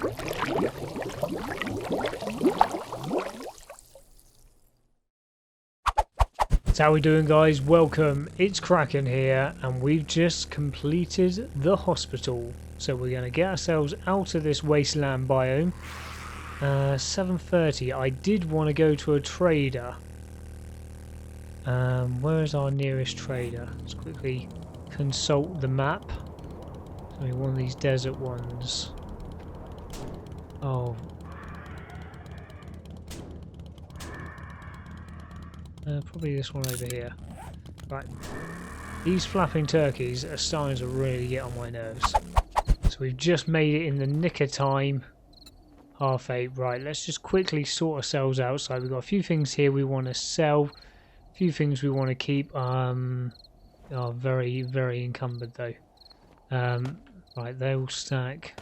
So how we doing, guys? Welcome, it's Kraken here, and we've just completed the hospital. So we're going to get ourselves out of this wasteland biome. 7:30. I did want to go to a trader. Where is our nearest trader? Let's quickly consult the map. So one of these desert ones. Oh. Probably this one over here. Right. These flapping turkeys are starting to really get on my nerves. So we've just made it in the nick of time. 8:30. Right, let's just quickly sort ourselves out. So we've got a few things here we want to sell. A few things we want to keep. Are very, very encumbered though. Right, they will stack.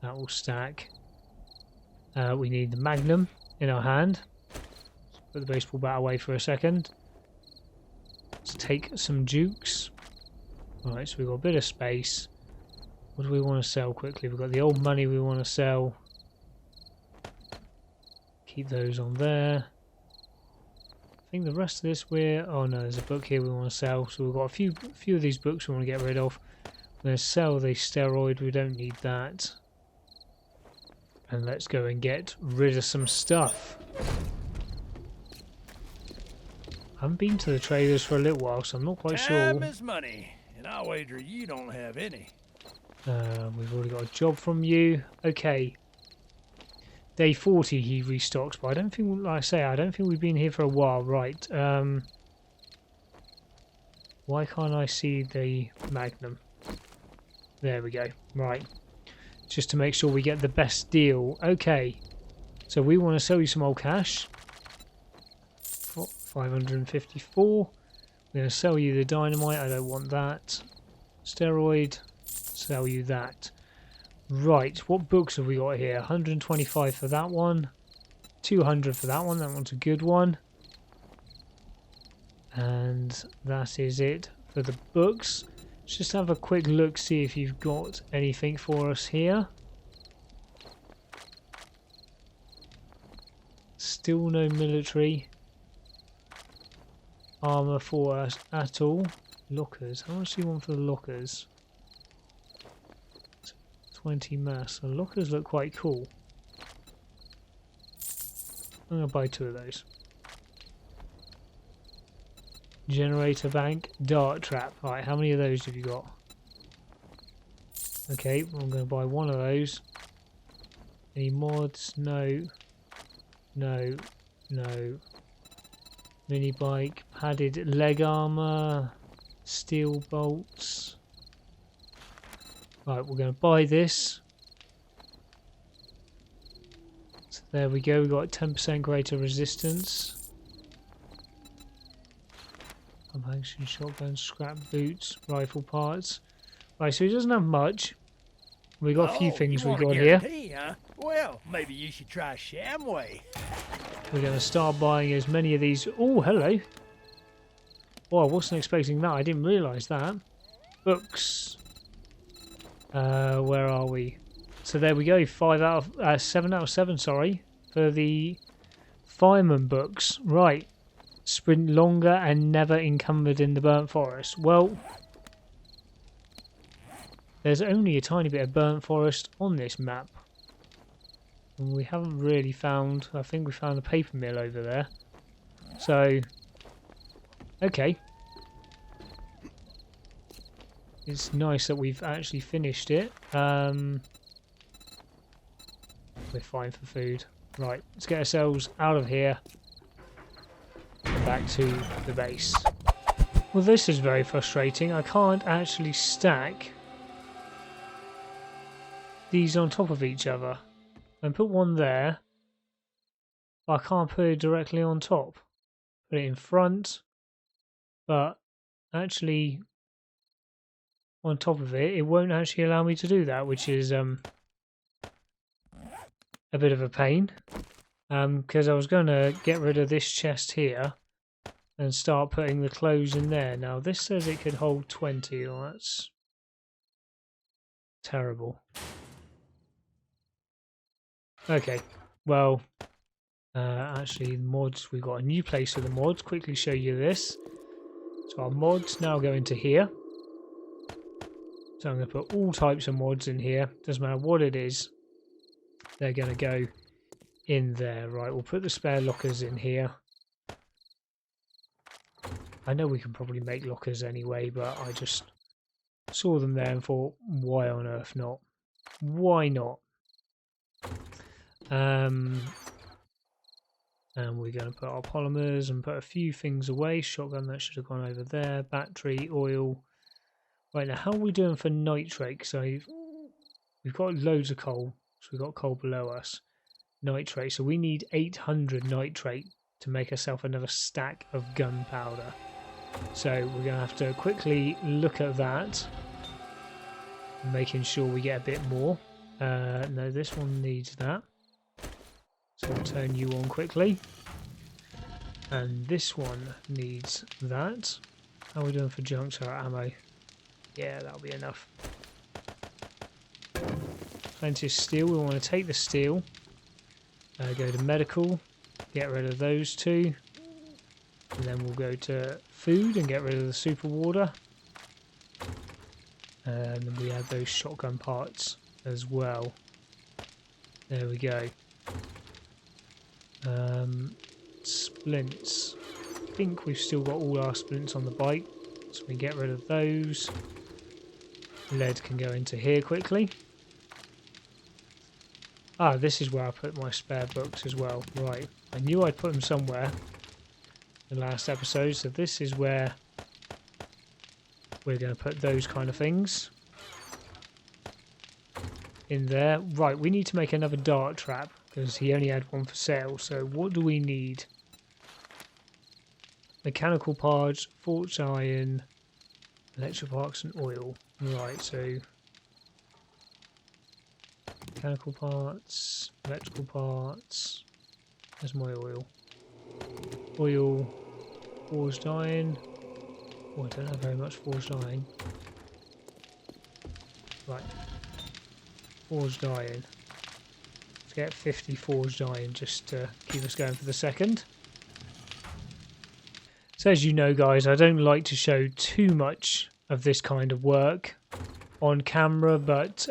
That will stack. We need the Magnum in our hand. Put the baseball bat away for a second. Let's take some dukes. Alright, so we've got a bit of space. What do we want to sell quickly? We've got the old money we want to sell. Keep those on there. I think the rest of this we're... Oh no, there's a book here we want to sell. So we've got a few of these books we want to get rid of. We're going to sell the steroid, we don't need that. And let's go and get rid of some stuff. I haven't been to the traders for a little while, so I'm not quite sure. Time is money, and I'll wager you don't have any. We've already got a job from you. Okay. Day 40 he restocks, but I don't think, like I say, I don't think we've been here for a while. Right. Why can't I see the Magnum? There we go. Right. Just to make sure we get the best deal. Okay. So we want to sell you some old cash. 554. We're going to sell you the dynamite. I don't want that. Steroid. Sell you that. Right. What books have we got here? 125 for that one. 200 for that one. That one's a good one. And that is it for the books. Let's just have a quick look, see if you've got anything for us here. Still no military armour for us at all. Lockers. How much do you want for the lockers? 20 mass. The lockers look quite cool. I'm going to buy 2 of those. Generator bank, dart trap. Right, how many of those have you got? Okay, I'm going to buy 1 of those. Any mods? No. No. No. Mini bike, padded leg armour, steel bolts. Right, we're going to buy this. So there we go, we've got 10% greater resistance. Action shotgun, scrap boots, rifle parts. Right, so he doesn't have much. We got a few things we got here. Huh? Well, maybe you should try Shamway. We're going to start buying as many of these. Oh, hello. Oh, I wasn't expecting that. I didn't realise that. Books. Where are we? So there we go. 7 out of 7. Sorry, for the fireman books. Right. Sprint longer and never encumbered in the burnt forest. Well, there's only a tiny bit of burnt forest on this map. And we haven't really found... I think we found a paper mill over there. So, okay. It's nice that we've actually finished it. We're fine for food. Right, let's get ourselves out of here. Back to the base. Well, this is very frustrating. I can't actually stack these on top of each other. And put one there. But I can't put it directly on top. Put it in front. But actually on top of it, it won't actually allow me to do that, which is a bit of a pain. Because I was going to get rid of this chest here and start putting the clothes in there. Now this says it could hold 20. Well, that's terrible. Okay, well, actually, mods, we've got a new place for the mods. Quickly show you this. So our mods now go into here. So I'm going to put all types of mods in here. Doesn't matter what it is. They're going to go in there. Right, we'll put the spare lockers in here. I know we can probably make lockers anyway, but I just saw them there and thought, why on earth not? Why not? And we're going to put our polymers and put a few things away. Shotgun, that should have gone over there. Battery, oil. Right, now how are we doing for nitrate? So we've got loads of coal. So we've got coal below us. Nitrate. So we need 800 nitrate to make ourselves another stack of gunpowder. So we're going to have to quickly look at that. Making sure we get a bit more. No, this one needs that. So we'll turn you on quickly. And this one needs that. How are we doing for junks or ammo? Yeah, that'll be enough. Plenty of steel. We want to take the steel. Go to medical. Get rid of those two. And then we'll go to food and get rid of the super water. And then we add those shotgun parts as well. There we go. Splints. I think we've still got all our splints on the bike, so we get rid of those. Lead can go into here quickly. Ah, this is where I put my spare books as well. Right, I knew I'd put them somewhere in the last episode, so this is where we're going to put those kind of things in there. Right, we need to make another dart trap because he only had one for sale. So what do we need? Mechanical parts, forged iron, electrical parts and oil. Right, so mechanical parts, electrical parts. There's my oil. Oil, forged iron. Oh, I don't have very much forged iron. Right. Forged iron. Let's get 50 forged iron just to keep us going for the second. So as you know, guys, I don't like to show too much of this kind of work on camera, but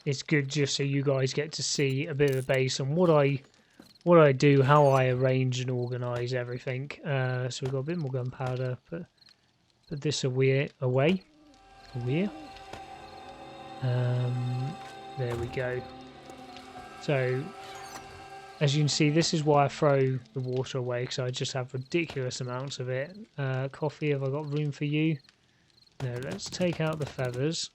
it's good just so you guys get to see a bit of the base and what I do, how I arrange and organise everything. So we've got a bit more gunpowder. Put this away. There we go. So as you can see, this is why I throw the water away, because I just have ridiculous amounts of it. Coffee, have I got room for you? No, let's take out the feathers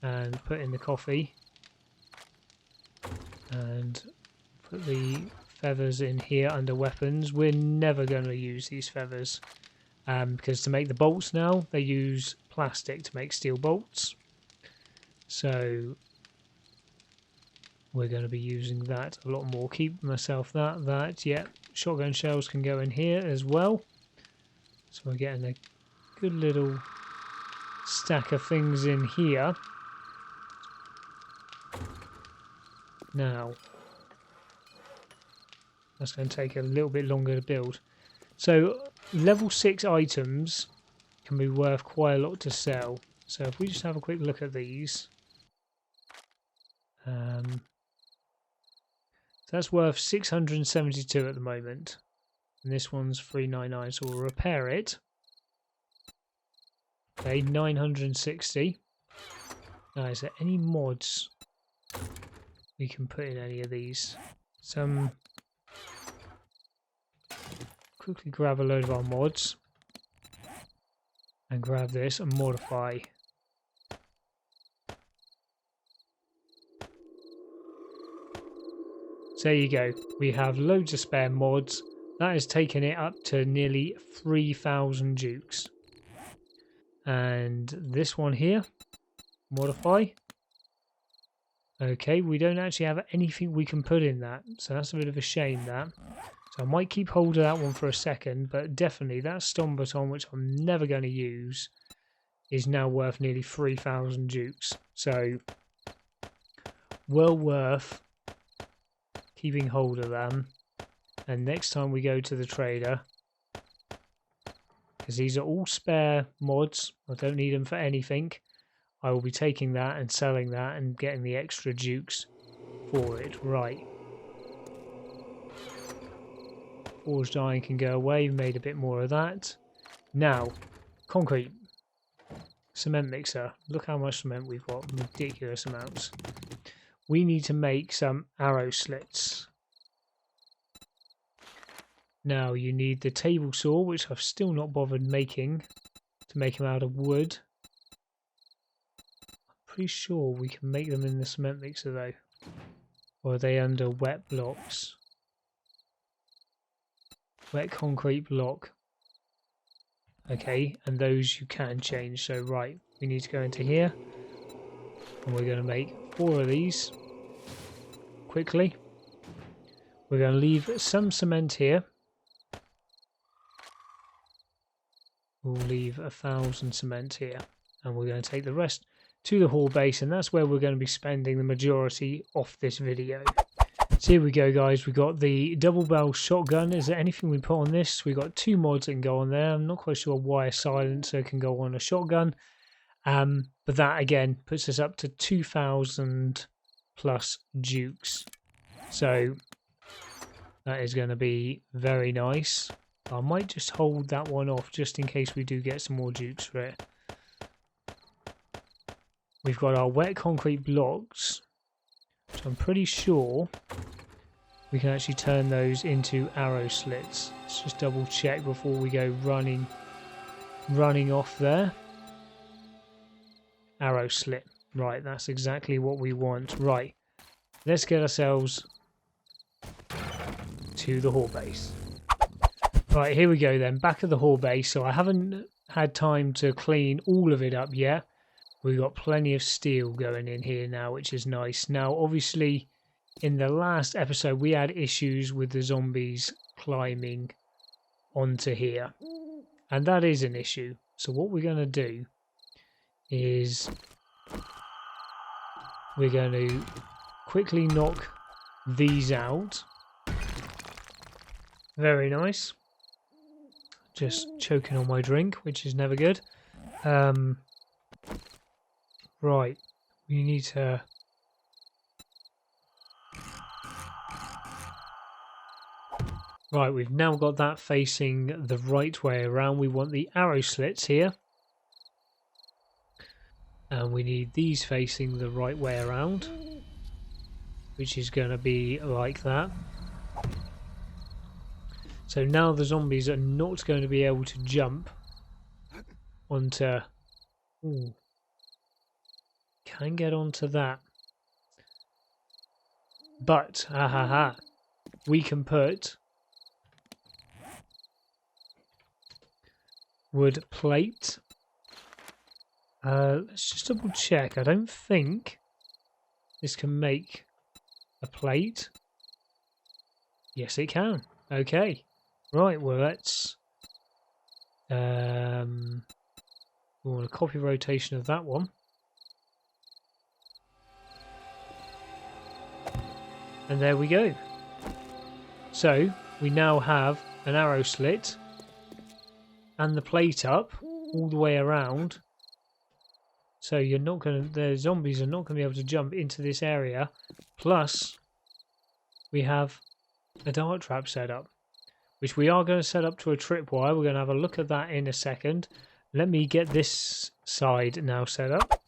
and put in the coffee and put the feathers in here under weapons. We're never going to use these feathers because to make the bolts now they use plastic to make steel bolts, so we're going to be using that a lot more. Keep myself that yeah. Shotgun shells can go in here as well, so we're getting a good little stack of things in here. Now that's going to take a little bit longer to build. So level 6 items can be worth quite a lot to sell. So if we just have a quick look at these, so that's worth 672 at the moment, and this one's 399. So we'll repair it. Okay, 960. Now, is there any mods we can put in any of these? Some. Quickly grab a load of our mods and grab this and modify. So there you go. We have loads of spare mods. That has taken it up to nearly 3,000 dukes. And this one here, modify. Okay, we don't actually have anything we can put in that, so that's a bit of a shame, that. So I might keep hold of that one for a second, but definitely that stun baton, which I'm never going to use, is now worth nearly 3,000 dukes. So well worth keeping hold of them. And next time we go to the trader, because these are all spare mods, I don't need them for anything, I will be taking that and selling that and getting the extra dukes for it. Right. Forged iron can go away, we've made a bit more of that. Now, concrete. Cement mixer. Look how much cement we've got. Ridiculous amounts. We need to make some arrow slits. Now you need the table saw, which I've still not bothered making, to make them out of wood. I'm pretty sure we can make them in the cement mixer though. Or are they under wet blocks? Wet concrete block. Okay, and those you can change. So right, we need to go into here. And we're going to make 4 of these. Quickly. We're going to leave some cement here. We'll leave 1,000 cement here. And we're going to take the rest to the Horde base. And that's where we're going to be spending the majority of this video. So here we go, guys. We got the double barrel shotgun. Is there anything we put on this? We got 2 mods that can go on there. I'm not quite sure why a silencer can go on a shotgun. But that again puts us up to 2,000 plus dukes. So that is going to be very nice. I might just hold that one off just in case we do get some more dukes for it. We've got our wet concrete blocks, which I'm pretty sure we can actually turn those into arrow slits. Let's just double check before we go running off there. Arrow slit. Right, that's exactly what we want. Right, let's get ourselves to the Horde base. Right, here we go then, back at the Horde base. So I haven't had time to clean all of it up yet. We've got plenty of steel going in here now, which is nice. Now, obviously, in the last episode, we had issues with the zombies climbing onto here. And that is an issue. So what we're going to do is we're going to quickly knock these out. Very nice. Just choking on my drink, which is never good. Right, we need to... Right, we've now got that facing the right way around. We want the arrow slits here. And we need these facing the right way around, which is going to be like that. So now the zombies are not going to be able to jump onto... Ooh. Can get onto that. But, we can put wood plate. Let's just double check. I don't think this can make a plate. Yes, it can. Okay. Right, well, let's... we want a copy rotation of that one. And there we go. So, we now have an arrow slit and the plate up all the way around. So you're not going to, the zombies are not going to be able to jump into this area. Plus, we have a dart trap set up, which we are going to set up to a tripwire. We're going to have a look at that in a second. Let me get this side now set up.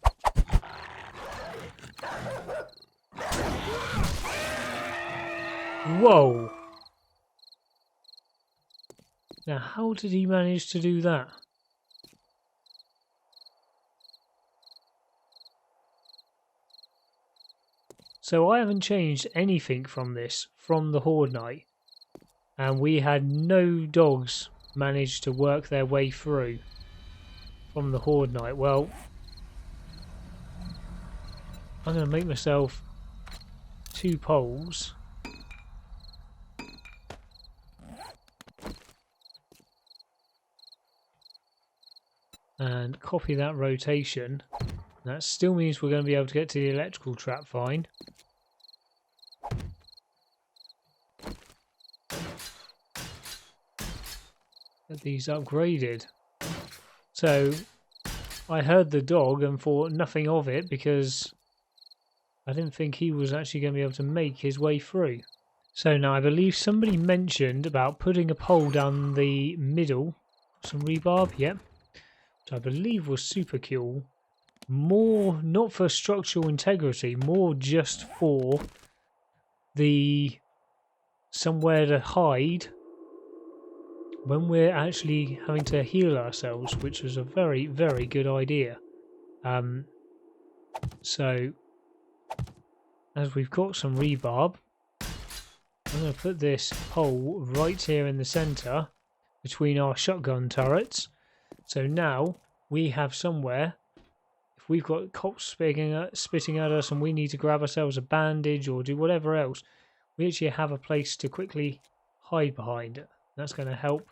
Whoa! Now, how did he manage to do that? So I haven't changed anything from this, from the Horde night. And we had no dogs manage to work their way through from the Horde night. Well, I'm going to make myself 2 poles. And copy that rotation. That still means we're going to be able to get to the electrical trap fine. get these upgraded. So I heard the dog and thought nothing of it because I didn't think he was actually going to be able to make his way through. So now I believe somebody mentioned about putting a pole down the middle, some rebarb, yep, which I believe was super cool. More not for structural integrity, more just for the somewhere to hide when we're actually having to heal ourselves, which was a very, very good idea. So as we've got some rebarb, I'm going to put this pole right here in the centre between our shotgun turrets. So now we have somewhere, if we've got cops spitting at us and we need to grab ourselves a bandage or do whatever else, we actually have a place to quickly hide behind it. That's going to help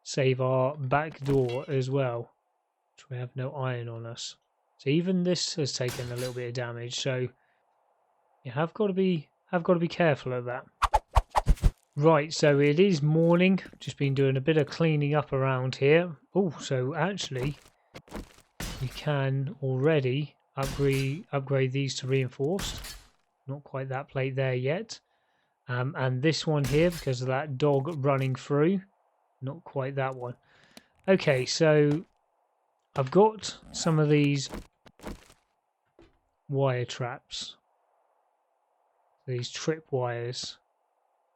save our back door as well, which we have no iron on us. So even this has taken a little bit of damage, so you have got to be careful of that. Right, so it is morning. Just been doing a bit of cleaning up around here. Oh, so actually we can already upgrade these to reinforced. Not quite that plate there yet. And this one here, because of that dog running through. Not quite that one. Okay, so I've got some of these wire traps. These trip wires.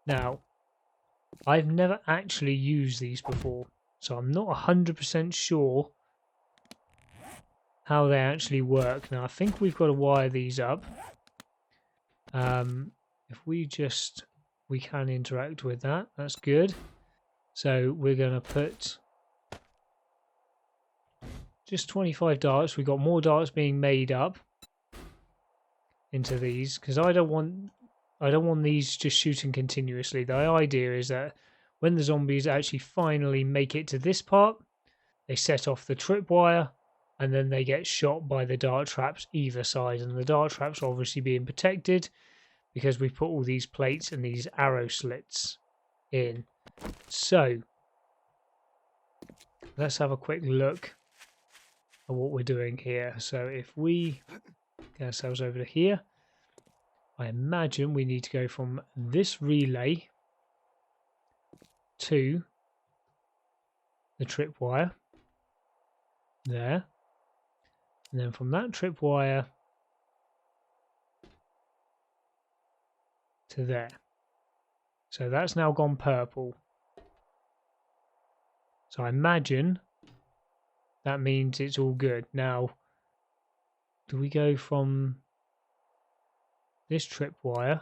Now, I've never actually used these before, so I'm not 100% sure how they actually work. Now, I think we've got to wire these up. If we can interact with that, that's good. So we're going to put just 25 darts. We've got more darts being made up into these because I don't want these just shooting continuously. The idea is that when the zombies actually finally make it to this part, they set off the tripwire and then they get shot by the dart traps either side. And the dart traps are obviously being protected because we've put all these plates and these arrow slits in. So let's have a quick look at what we're doing here. So if we get ourselves over to here, I imagine we need to go from this relay to the tripwire there, and then from that tripwire to there. So that's now gone purple. So I imagine that means it's all good. Now, do we go from this tripwire?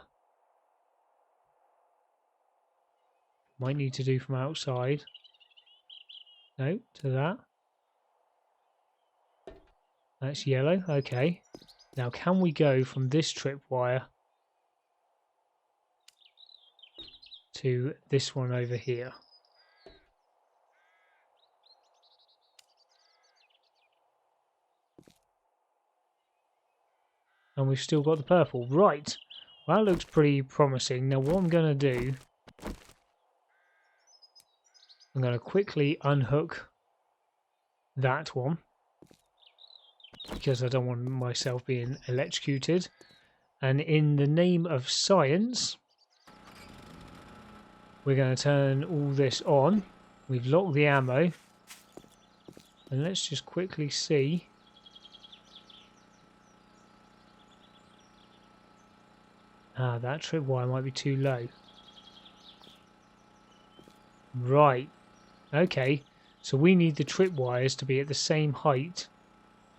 Might need to do from outside. No, to that. That's yellow. Okay. Now, can we go from this tripwire to this one over here? And we've still got the purple. Right. Well, that looks pretty promising. Now, what I'm going to do, I'm going to quickly unhook that one because I don't want myself being electrocuted. And in the name of science, we're going to turn all this on. We've locked the ammo. And let's just quickly see. Ah, that tripwire might be too low. Right. Okay. So we need the tripwires to be at the same height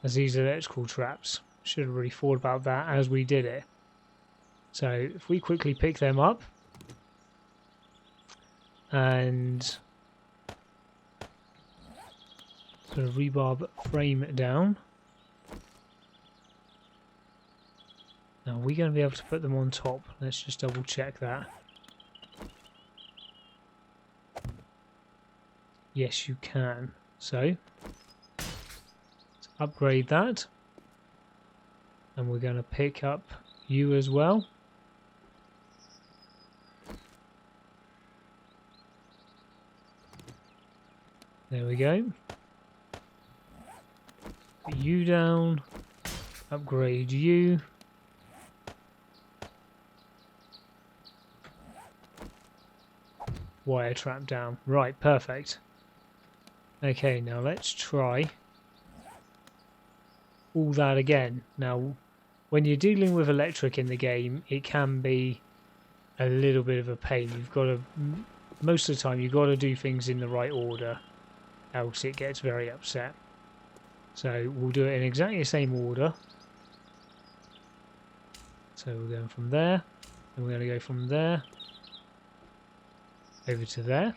as these electrical traps. Should have really thought about that as we did it. So if we quickly pick them up and put a rebarb frame down. Now, are we going to be able to put them on top? Let's just double check that. Yes, you can. So, let's upgrade that. And we're going to pick up you as well. There we go. Put you down. Upgrade you. Wire trap down. Right, perfect. Okay, now let's try all that again. Now, when you're dealing with electric in the game, it can be a little bit of a pain. You've got to, most of the time, you've got to do things in the right order, else it gets very upset. So we'll do it in exactly the same order. So we're going from there, and we're going to go from there over to there,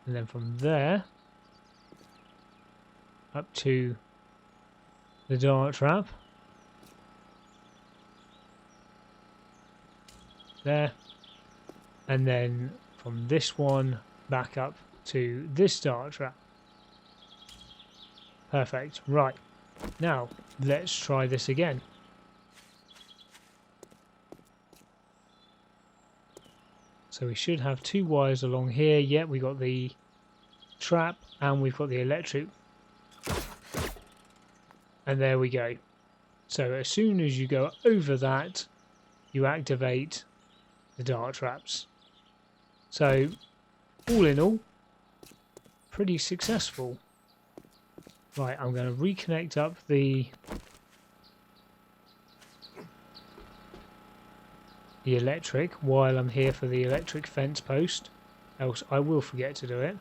and then from there up to the dart trap there, and then from this one back up to this dart trap. Perfect. Right, now let's try this again. So we should have two wires along here. Yeah, we got the trap and we've got the electric. And there we go. So as soon as you go over that, you activate the dart traps. So all in all, pretty successful. Right, I'm going to reconnect up the electric while I'm here for the electric fence post, else I will forget to do it.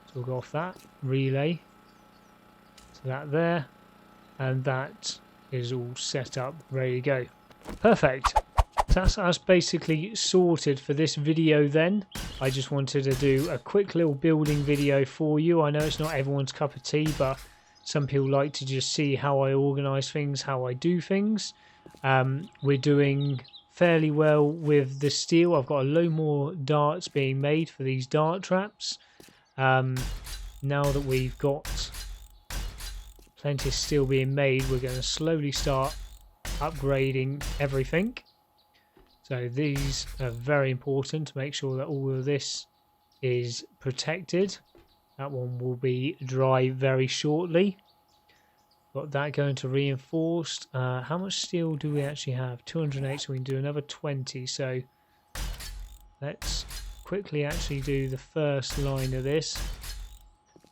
So we'll go off that relay to that there, and that is all set up, ready to go. Perfect. That's us basically sorted for this video then. I just wanted to do a quick little building video for you. I know it's not everyone's cup of tea, but some people like to just see how I organise things, how I do things. We're doing fairly well with the steel. I've got a load more darts being made for these dart traps. Now that we've got plenty of steel being made, we're going to slowly start upgrading everything. So these are very important to make sure that all of this is protected. That one will be dry very shortly. Got that going to reinforced. How much steel do we actually have? 208, so we can do another 20. So let's quickly actually do the first line of this.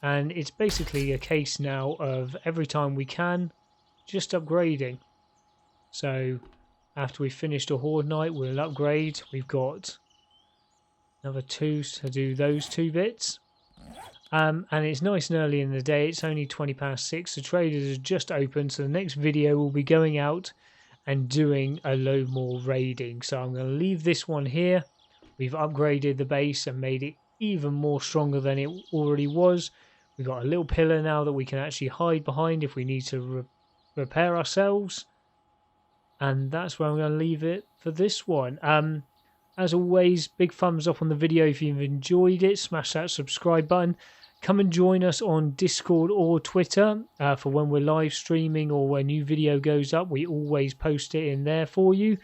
And it's basically a case now of every time we can, just upgrading. So after we've finished a Horde night, we'll upgrade. We've got another 2 to do those 2 bits. And it's nice and early in the day. It's only 6:20. The traders are just open, so the next video will be going out and doing a load more raiding. So I'm going to leave this one here. We've upgraded the base and made it even more stronger than it already was. We've got a little pillar now that we can actually hide behind if we need to repair ourselves. And that's where I'm going to leave it for this one. As always, big thumbs up on the video if you've enjoyed it. Smash that subscribe button. Come and join us on Discord or Twitter for when we're live streaming or when a new video goes up. We always post it in there for you.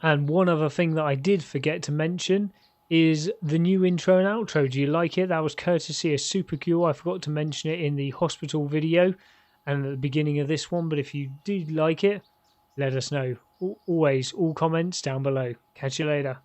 And one other thing that I did forget to mention is the new intro and outro. Do you like it? That was courtesy of Supercure. I forgot to mention it in the hospital video and at the beginning of this one. But if you did like it, let us know. Always, all comments down below. Catch you later.